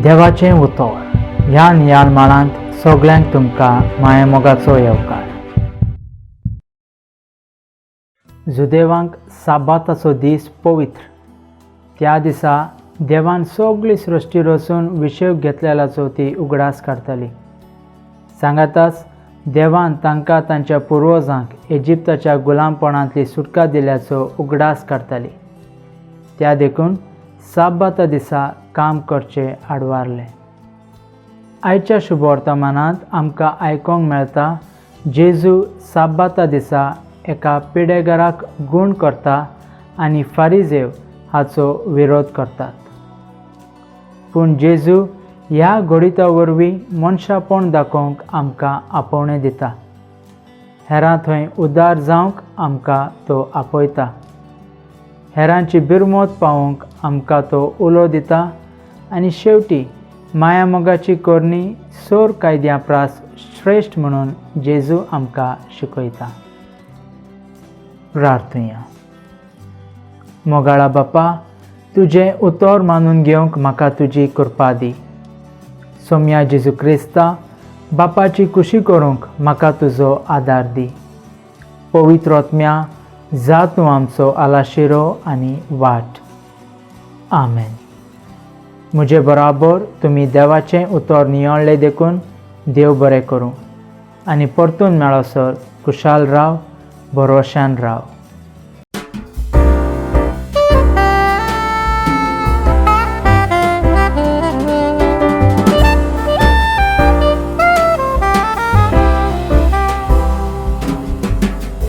देवाचें उतर ह्या नियाळमाळांत सगळ्यांक तुमकां माये मोगाचो येवकार. जुदेवांक साबाताचो दीस पवित्र. त्या दिसा देवान सगळी सृश्टी रचून विशेव घेतलेल्याचो ती उगडास काडटली. सांगाताच देवान तांकां तांच्या पुर्वजांक इजिप्ताच्या गुलामपणांतली सुटका दिल्याचो उगडास काडटली. त्या देखून साबाता दिसा काम करचें आडवारलें. आयच्या शुभ वर्तमानांत आमकां आयकोंक मेळटा जेजू साबाता दिसा एका पिडेगाराक गूण करता आनी फारिजेव हाचो विरोध करतात. पूण जेजू ह्या घडीता वरवीं मनशापण दाखोवंक आमकां आपोवणें दिता. हेरां थंय उदार जावंक आमकां तो आपयता. हेरांची बिरमोत पावोवंक आमकां तो उलो दिता आनी शेवटी माया मोगाची करणी सोर कायद्या प्रास श्रेश्ठ म्हणून जेजू आमकां शिकयता. प्रार्थया. मोगाळा बापा, तुजें उतर मानून घेवंक म्हाका तुजी कृपा दी. सोम्या जेजू क्रिस्ता, बापाची कुशी करूंक म्हाका तुजो आदार दी. पवित्र आत्म्या, जा तूं आमचो आलाशिरो आनी वाट. आमेन. म्हजे बराबर तुमी देवाचें उतर नियळ्ळें देखून देव बरें करूं आनी परतून मेळसर खुशाल राव, भरोशान राव.